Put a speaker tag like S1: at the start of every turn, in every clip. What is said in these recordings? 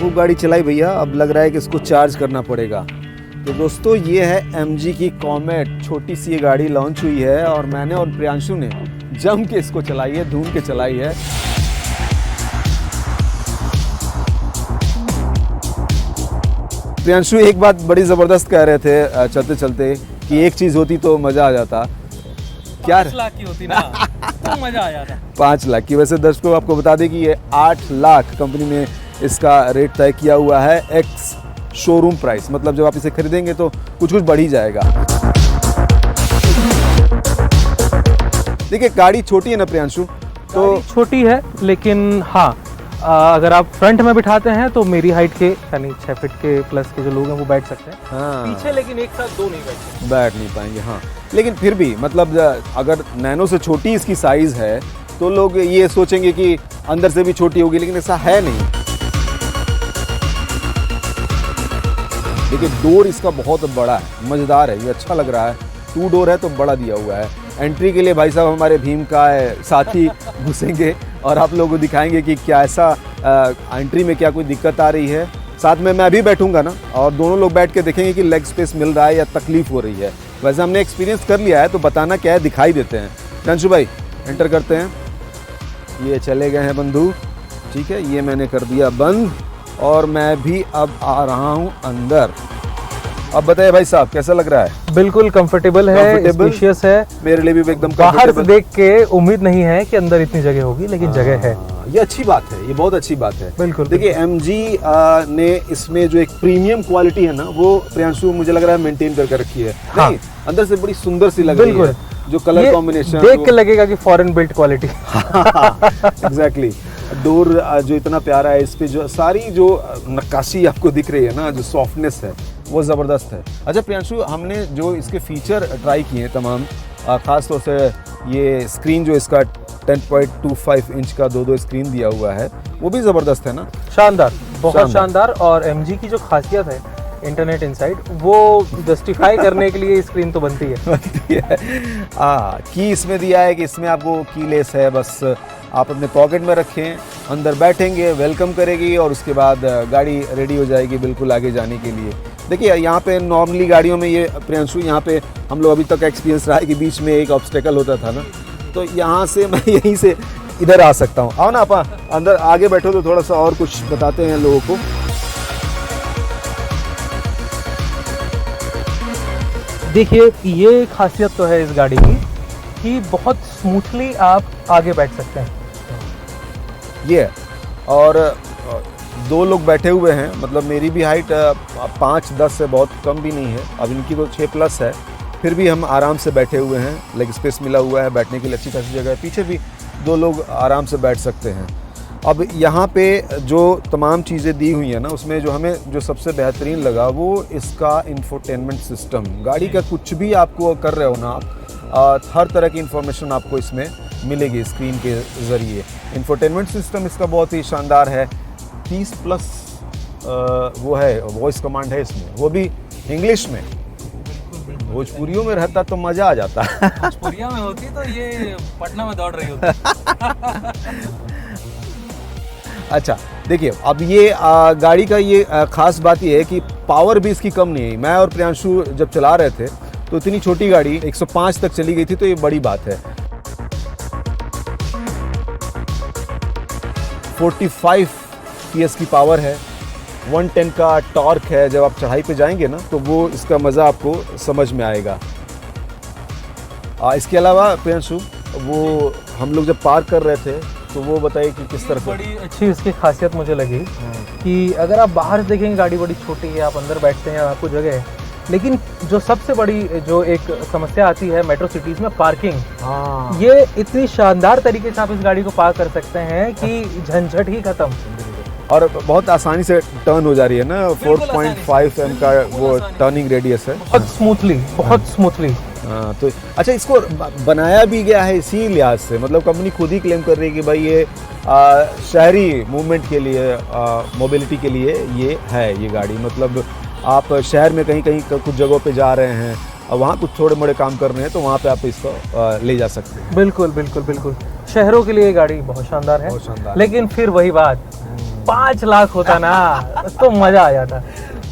S1: खूब गाड़ी चलाई भैया, अब लग रहा है कि इसको चार्ज करना पड़ेगा। तो दोस्तों ये है MG की कॉमेट, छोटी सी ये गाड़ी लॉन्च हुई है और मैंने और प्रियांशु ने जम के इसको चलाई है, धूम के चलाई है। प्रियांशु एक बात बड़ी ज़बरदस्त कह रहे थे चलते चलते कि एक चीज़ होती तो मज़ा आ जाता। क्या
S2: 5 लाख की होती ना तो मज़ा आ जाता।
S1: 5 लाख की। वैसे दर्शकों आपको बता दें कि ये 8 लाख कंपनी ने इसका रेट तय किया हुआ है, एक्स शोरूम प्राइस। मतलब जब आप इसे खरीदेंगे तो कुछ बढ़ ही जाएगा। देखिए गाड़ी छोटी है ना प्रियांशु, तो
S2: छोटी है लेकिन हाँ, अगर आप फ्रंट में बिठाते हैं तो मेरी हाइट के यानी 6 फीट के प्लस के जो लोग हैं वो बैठ सकते हैं।
S1: हाँ,
S2: पीछे लेकिन एक साथ 2 नहीं बैठ
S1: नहीं पाएंगे। हाँ, लेकिन फिर भी मतलब अगर नैनो से छोटी इसकी साइज है तो लोग ये सोचेंगे कि अंदर से भी छोटी होगी, लेकिन ऐसा है नहीं। देखिए डोर इसका बहुत बड़ा है, मजेदार है, ये अच्छा लग रहा है। 2 डोर है तो बड़ा दिया हुआ है। एंट्री के लिए भाई साहब हमारे भीम का साथी घुसेंगे और आप लोगों को दिखाएंगे कि क्या ऐसा एंट्री में क्या कोई दिक्कत आ रही है। साथ में मैं भी बैठूंगा ना, और दोनों लोग बैठ के देखेंगे कि लेग स्पेस मिल रहा है या तकलीफ हो रही है। वैसे हमने एक्सपीरियंस कर लिया है, तो बताना क्या है दिखाई देते हैं। प्रियांशु भाई एंटर करते हैं। ये चले गए हैं बंधु, ठीक है, ये मैंने कर दिया बंद और मैं भी अब आ रहा हूँ अंदर। अब बताइए भाई साहब कैसा लग रहा है?
S2: बिल्कुल कंफर्टेबल है, स्पेशियस है।
S1: मेरे लिए भी एकदम
S2: बाहर से देख के उम्मीद नहीं है कि अंदर इतनी जगह होगी, लेकिन जगह है।
S1: ये अच्छी बात है, ये बहुत अच्छी बात है।
S2: बिल्कुल।
S1: देखिए MG ने इसमें जो एक प्रीमियम क्वालिटी है ना, वो प्रियांशु मुझे लग रहा है मेंटेन करके रखी है।
S2: हाँ।
S1: नहीं, अंदर से बड़ी सुंदर सी लग रही है, जो कलर कॉम्बिनेशन
S2: देख के लगेगा कि foreign built quality.
S1: Exactly. Door जो इतना प्यारा है, इस पे जो सारी जो नक्काशी आपको दिख रही है ना, जो सॉफ्टनेस है वो ज़बरदस्त है। अच्छा प्रियांशु, हमने जो इसके फीचर ट्राई किए हैं तमाम, ख़ास तौर से ये स्क्रीन जो इसका 10.25 इंच का 2 स्क्रीन दिया हुआ है, वो भी ज़बरदस्त है ना?
S2: शानदार, बहुत शानदार। और MG की जो खासियत है इंटरनेट इनसाइड, वो जस्टिफाई करने के लिए स्क्रीन तो बनती है।
S1: की इसमें दिया है कि इसमें आपको कीलेस है, बस आप अपने पॉकेट में रखें, अंदर बैठेंगे, वेलकम करेगी और उसके बाद गाड़ी रेडी हो जाएगी बिल्कुल आगे जाने के लिए। देखिए यहाँ पे नॉर्मली गाड़ियों में ये प्रियांशु, यहाँ पे हम लोग अभी तक एक्सपीरियंस रहा है कि बीच में एक ऑब्स्टेकल होता था ना, तो यहाँ से मैं यहीं से इधर आ सकता हूँ। आओ ना आपा, अंदर आगे बैठो तो थोड़ा सा और कुछ बताते हैं लोगों को।
S2: देखिए ये खासियत तो है इस गाड़ी की कि बहुत स्मूथली आप आगे बैठ सकते हैं।
S1: ये और 2 लोग बैठे हुए हैं, मतलब मेरी भी हाइट 5-10 से बहुत कम भी नहीं है, अब इनकी तो 6 प्लस है, फिर भी हम आराम से बैठे हुए हैं। लेग स्पेस मिला हुआ है, बैठने के लिए अच्छी खासी जगह है, पीछे भी 2 लोग आराम से बैठ सकते हैं। अब यहाँ पे जो तमाम चीज़ें दी हुई हैं ना, उसमें जो हमें जो सबसे बेहतरीन लगा वो इसका इंफोटेनमेंट सिस्टम। गाड़ी का कुछ भी आपको कर रहे हो ना आप, हर तरह की इंफॉर्मेशन आपको इसमें मिलेगी स्क्रीन के ज़रिए। इंफोटेनमेंट सिस्टम इसका बहुत ही शानदार है। 30 प्लस वो है वॉइस कमांड है इसमें, वो भी इंग्लिश में। भोजपुरियों में रहता तो मज़ा आ जाता।
S2: भोजपुरिया में होती तो ये पटना में दौड़ रही होती।
S1: अच्छा देखिए, अब ये गाड़ी का ये ख़ास बात ये है कि पावर भी इसकी कम नहीं है। मैं और प्रियांशु जब चला रहे थे तो इतनी छोटी गाड़ी 105 तक चली गई थी, तो ये बड़ी बात है। 45 PS की पावर है, 110 का टॉर्क है। जब आप चढ़ाई पे जाएंगे ना तो वो इसका मज़ा आपको समझ में आएगा। इसके अलावा प्रियांशु, वो हम लोग जब पार्क कर रहे थे तो वो बताइए कि किस तरह से।
S2: बड़ी अच्छी इसकी खासियत मुझे लगी कि अगर आप बाहर से देखेंगे गाड़ी बड़ी छोटी है, आप अंदर बैठते हैं आपको जगह है, लेकिन जो सबसे बड़ी जो एक समस्या आती है मेट्रो सिटीज़ में, पार्किंग। ये इतनी शानदार तरीके से आप इस गाड़ी को पार्क कर सकते हैं कि झंझट ही खत्म,
S1: और बहुत आसानी से टर्न हो जा रही है ना। 4.5 m का वो टर्निंग रेडियस है,
S2: बहुत स्मूथली।
S1: हाँ, तो अच्छा इसको बनाया भी गया है इसी लिहाज से, मतलब कंपनी खुद ही क्लेम कर रही है कि भाई ये शहरी मूवमेंट के लिए, मोबिलिटी के लिए ये है ये गाड़ी। मतलब आप शहर में कहीं कहीं कुछ जगहों पे जा रहे हैं और वहाँ कुछ थोड़े मोड़े काम कर रहे हैं, तो वहाँ पे आप इसको ले जा सकते हैं।
S2: बिल्कुल बिल्कुल बिल्कुल, शहरों के लिए ये गाड़ी बहुत शानदार है। लेकिन फिर वही बात, 5 लाख होता ना तो मजा आ जाता।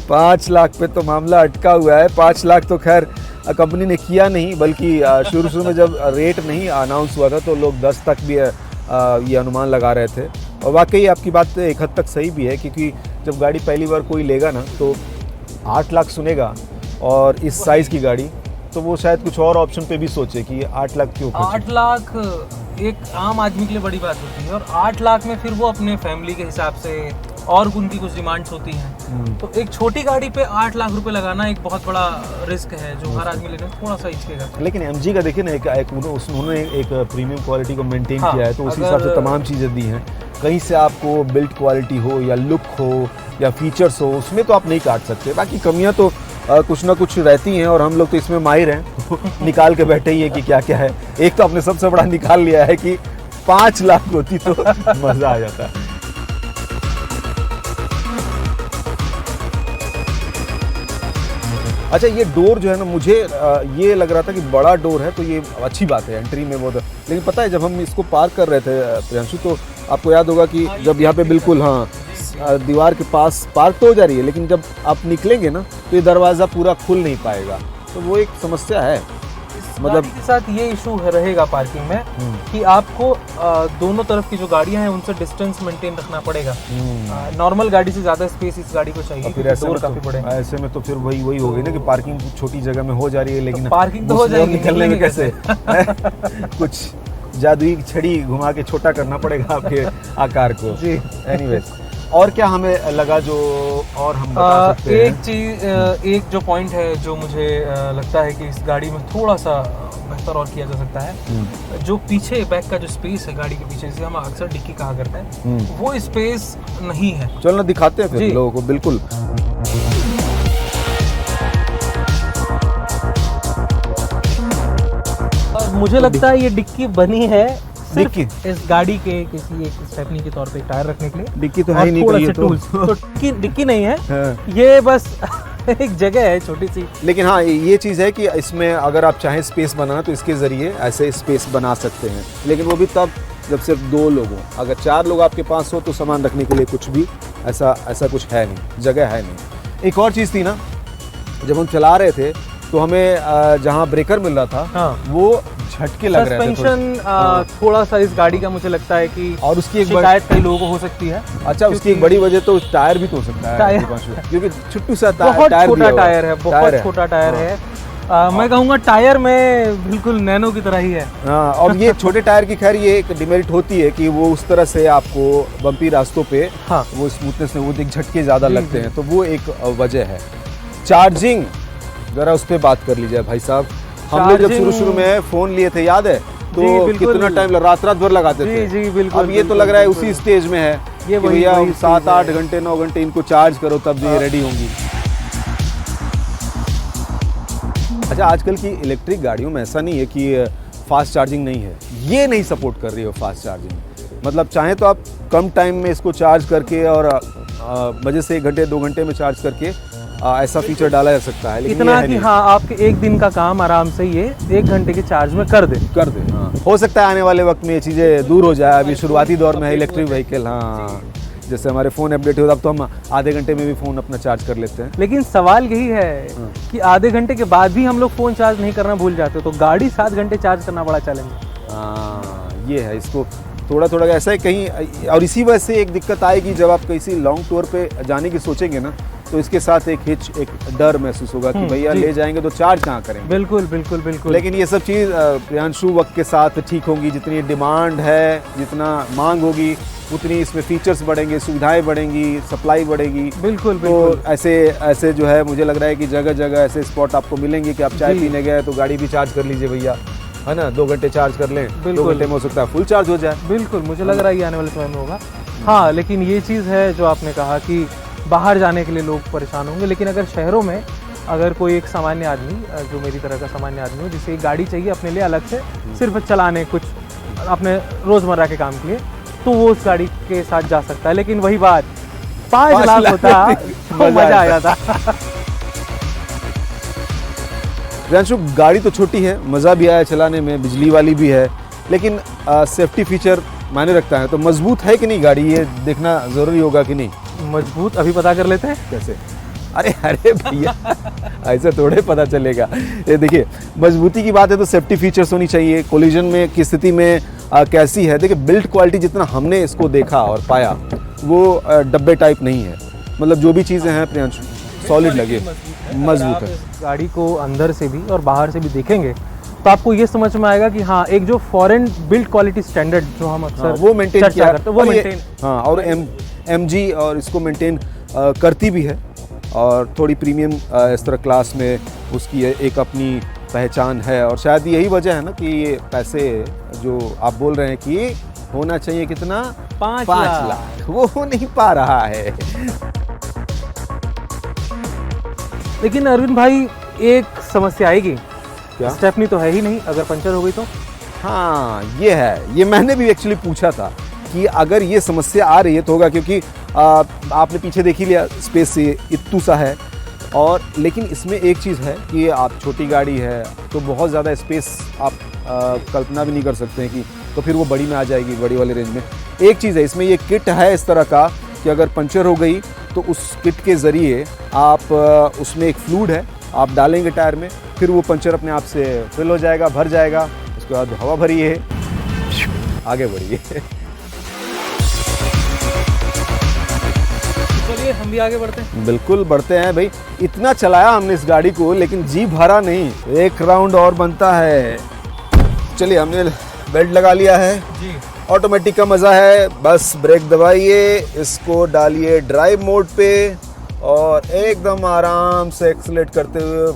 S1: 5 लाख पे तो मामला अटका हुआ है। 5 लाख तो खैर कंपनी ने किया नहीं, बल्कि शुरू में जब रेट नहीं अनाउंस हुआ था तो लोग 10 तक भी ये अनुमान लगा रहे थे। और वाकई आपकी बात एक हद तक सही भी है, क्योंकि जब गाड़ी पहली बार कोई लेगा ना तो 8 लाख सुनेगा और इस साइज़ की गाड़ी, तो वो शायद कुछ और ऑप्शन पे भी सोचे कि 8 लाख क्यों खर्च।
S2: 8 लाख एक आम आदमी के लिए बड़ी बात होती है, और 8 लाख में फिर वो अपने फैमिली के हिसाब से और उनकी कुछ डिमांड्स होती हैं, तो एक छोटी गाड़ी पे 8 लाख रुपए लगाना एक बहुत बड़ा रिस्क है जो हर आदमी लेने में थोड़ा सा हिचकेगा।
S1: लेकिन एमजी का देखिए ना, उन्होंने एक प्रीमियम क्वालिटी को मेंटेन किया है, तो उसी
S2: अगर-
S1: हिसाब से तमाम चीज़ें दी हैं। कहीं से आपको बिल्ड क्वालिटी हो या लुक हो या फीचर्स हो, उसमें तो आप नहीं काट सकते। बाकी कमियां तो कुछ ना कुछ रहती हैं, और हम लोग तो इसमें माहिर हैं निकाल के बैठे ही हैं कि क्या क्या है। एक तो आपने सबसे बड़ा निकाल लिया है कि 5 लाख होती तो मज़ा आ जाता। अच्छा, ये डोर जो है ना, मुझे ये लग रहा था कि बड़ा डोर है तो ये अच्छी बात है एंट्री में बहुत, लेकिन पता है जब हम इसको पार्क कर रहे थे प्रियांशु, तो आपको याद होगा कि जब यहाँ पे बिल्कुल दीवार के पास पार्क तो हो जा रही है, लेकिन जब आप निकलेंगे ना तो ये दरवाज़ा पूरा खुल नहीं पाएगा, तो वो एक समस्या है।
S2: मतलब के साथ ये इशू रहेगा पार्किंग में कि आपको दोनों तरफ की जो गाड़ियां हैं उनसे डिस्टेंस मेंटेन रखना पड़ेगा। नॉर्मल गाड़ी से ज्यादा स्पेस इस गाड़ी को चाहिए,
S1: फिर ऐसे में तो फिर वही हो गई ना कि पार्किंग छोटी जगह में हो जा रही है, लेकिन
S2: पार्किंग तो हो जाएगी,
S1: निकलने में कैसे कुछ जादुई छड़ी घुमा के छोटा करना पड़ेगा आपके आकार को।
S2: जी।
S1: एनीवेज, और क्या हमें लगा जो और हम बता सकते हैं?
S2: एक चीज, एक जो पॉइंट है जो मुझे लगता है कि इस गाड़ी में थोड़ा सा बेहतर और किया जा सकता है, जो पीछे बैक का जो स्पेस है गाड़ी के पीछे, जिसे हम अक्सर डिक्की कहा करते हैं, वो स्पेस नहीं है।
S1: चलो ना दिखाते हैं फिर लोगों को। बिल्कुल।
S2: और मुझे लगता है ये डिक्की बनी है
S1: डिक्की
S2: इस गाड़ी के किसी एक स्टेपनी के तौर पे टायर रखने के लिए।
S1: डिक्की तो है ही नहीं,
S2: थोड़ा
S1: ये
S2: सा
S1: तो
S2: टूल्स तो डिक्की नहीं है, ये बस एक जगह है छोटी सी।
S1: लेकिन हाँ, ये चीज़ है कि इसमें अगर आप चाहें स्पेस बनाना तो इसके ज़रिए ऐसे स्पेस बना सकते हैं, लेकिन वो भी तब जब सिर्फ 2 लोग हों। अगर 4 लोग आपके पास हो तो सामान रखने के लिए कुछ भी ऐसा कुछ है नहीं, जगह है नहीं। एक और चीज़ थी ना, जब हम चला रहे थे तो हमें जहाँ ब्रेकर मिल रहा था वो झटके लग रहे थे।
S2: सस्पेंशन थोड़ा सा इस गाड़ी का मुझे लगता है कि
S1: और उसकी एक
S2: शिकायत कई लोगों को हो सकती है।
S1: अच्छा, उसकी एक बड़ी वजह तो टायर भी तो हो सकता है, क्योंकि छोटू सा
S2: बहुत
S1: टायर
S2: छोटा टायर है, बहुत छोटा टायर है। मैं कहूँगा टायर में बिल्कुल नैनो की तरह ही है।
S1: हाँ, और ये छोटे टायर की खैर ये एक डिमेरिट होती है कि वो उस तरह से आपको बम्पी रास्तों पे वो स्मूथनेस में वो झटके ज़्यादा लगते हैं, तो वो एक वजह है। चार्जिंग जरा उस पर बात कर लीजिए भाई साहब। हम लोग जब शुरू में फ़ोन लिए थे, याद है, तो कितना टाइम रात भर लगाते थे।
S2: जी बिल्कुल।
S1: अब ये तो लग रहा है उसी स्टेज में है कि भैया 7-8 घंटे 9 घंटे इनको चार्ज करो तब ये रेडी होंगी। अच्छा, आजकल की इलेक्ट्रिक गाड़ियों में ऐसा नहीं है कि फास्ट चार्जिंग नहीं है, ये नहीं सपोर्ट कर रही हो फास्ट चार्जिंग। मतलब चाहे तो आप कम टाइम में इसको चार्ज करके और वजह से 1 घंटे 2 घंटे में चार्ज करके ऐसा फीचर डाला जा सकता है, लेकिन
S2: इतना कि हाँ, आपके 1 दिन का काम आराम से ये 1 घंटे के चार्ज में कर दे।
S1: हाँ। हो सकता है आने वाले वक्त में ये चीज़ें दूर हो जाए। अभी शुरुआती दौर में है इलेक्ट्रिक व्हीकल। हाँ, जैसे हमारे फ़ोन अपडेट हो, अब तो हम आधे घंटे में भी फ़ोन अपना चार्ज कर लेते हैं।
S2: लेकिन सवाल यही है कि आधे घंटे के बाद भी हम लोग फ़ोन चार्ज नहीं करना भूल जाते, तो गाड़ी 7 घंटे चार्ज करना बड़ा चैलेंज है।
S1: हाँ, ये है, इसको थोड़ा ऐसा है कहीं। और इसी वजह से एक दिक्कत आएगी जब आप किसी लॉन्ग टूर पे जाने की सोचेंगे ना, तो इसके साथ एक डर महसूस होगा कि भैया ले जाएंगे तो चार्ज कहाँ करेंगे।
S2: बिल्कुल।
S1: लेकिन ये सब चीज़ प्रियांशु वक्त के साथ ठीक होंगी। जितनी डिमांड है, जितना मांग होगी, उतनी इसमें फीचर्स बढ़ेंगे, सुविधाएं बढ़ेंगी, सप्लाई बढ़ेगी।
S2: बिल्कुल।
S1: तो ऐसे जो है, मुझे लग रहा है कि जगह जगह ऐसे स्पॉट आपको मिलेंगे कि आप चाय पीने गए तो गाड़ी भी चार्ज कर लीजिए भैया, है ना, 2 घंटे चार्ज कर लें, 2 घंटे में हो सकता है फुल चार्ज हो जाए।
S2: बिल्कुल, मुझे लग रहा है ये आने वाले समय में होगा। हाँ, लेकिन ये चीज़ है जो आपने कहा कि बाहर जाने के लिए लोग परेशान होंगे, लेकिन अगर शहरों में अगर कोई एक सामान्य आदमी, जो मेरी तरह का सामान्य आदमी हो, जिसे एक गाड़ी चाहिए अपने लिए अलग से सिर्फ चलाने, कुछ अपने रोज़मर्रा के काम के लिए, तो वो उस गाड़ी के साथ जा सकता है। लेकिन वही बात 5 लाख होता तो मज़ा आ जाता।
S1: प्रियांशु, गाड़ी तो छोटी है, मज़ा भी आया चलाने में, बिजली वाली भी है, लेकिन सेफ्टी फीचर मायने रखता है। तो मजबूत है कि नहीं गाड़ी, ये देखना ज़रूरी होगा कि नहीं।
S2: मजबूत अभी पता कर लेते हैं।
S1: कैसे? अरे अरे भैया ऐसे थोड़े पता चलेगा। ये देखिए, मजबूती की बात है तो सेफ्टी फीचर्स होनी चाहिए। कोलिजन में की स्थिति में कैसी है, देखिए बिल्ड क्वालिटी जितना हमने इसको देखा और पाया वो डब्बे टाइप नहीं है। मतलब जो भी चीज़ें हैं प्रियांशु सॉलिड लगे, मजबूत है।
S2: गाड़ी को अंदर से भी और बाहर से भी देखेंगे तो आपको ये समझ में आएगा कि हाँ, एक जो फॉरेन बिल्ड क्वालिटी स्टैंडर्ड जो हम अक्सर
S1: वो मेंटेन
S2: चर्चा
S1: किया
S2: करते हैं, वो
S1: और ये-
S2: मेंटेन।
S1: हाँ, और MG और इसको मेंटेन करती भी है और थोड़ी प्रीमियम इस तरह क्लास में उसकी एक अपनी पहचान है। और शायद यही वजह है ना कि ये पैसे जो आप बोल रहे हैं कि होना चाहिए कितना,
S2: 5
S1: लाख, वो हो नहीं पा रहा है।
S2: लेकिन अरविंद भाई, एक समस्या आएगी।
S1: क्या?
S2: स्टेपनी तो है ही नहीं, अगर पंचर हो गई तो।
S1: हाँ ये है, ये मैंने भी एक्चुअली पूछा था कि अगर ये समस्या आ रही है तो होगा, क्योंकि आपने पीछे देख ही लिया, स्पेस से इत्तू सा है। और लेकिन इसमें एक चीज़ है कि आप छोटी गाड़ी है तो बहुत ज़्यादा स्पेस आप कल्पना भी नहीं कर सकते हैं कि तो फिर वो बड़ी में आ जाएगी, बड़ी वाले रेंज में। एक चीज़ है इसमें, ये किट है इस तरह का कि अगर पंचर हो गई तो उस किट के ज़रिए आप उसमें एक फ्लूइड है, आप डालेंगे टायर में, फिर वो पंचर अपने आप से फिल हो जाएगा, भर जाएगा। उसके बाद हवा भरिए, आगे बढ़िए।
S2: चलिए हम भी आगे बढ़ते हैं।
S1: बिल्कुल बढ़ते हैं भाई। इतना चलाया हमने इस गाड़ी को लेकिन जी भरा नहीं, एक राउंड और बनता है। चलिए, हमने बेल्ट लगा लिया है
S2: जी।
S1: ऑटोमेटिक का मज़ा है। बस ब्रेक दबाइए, इसको डालिए ड्राइव मोड पे और एकदम आराम से एक्सीलेट करते हुए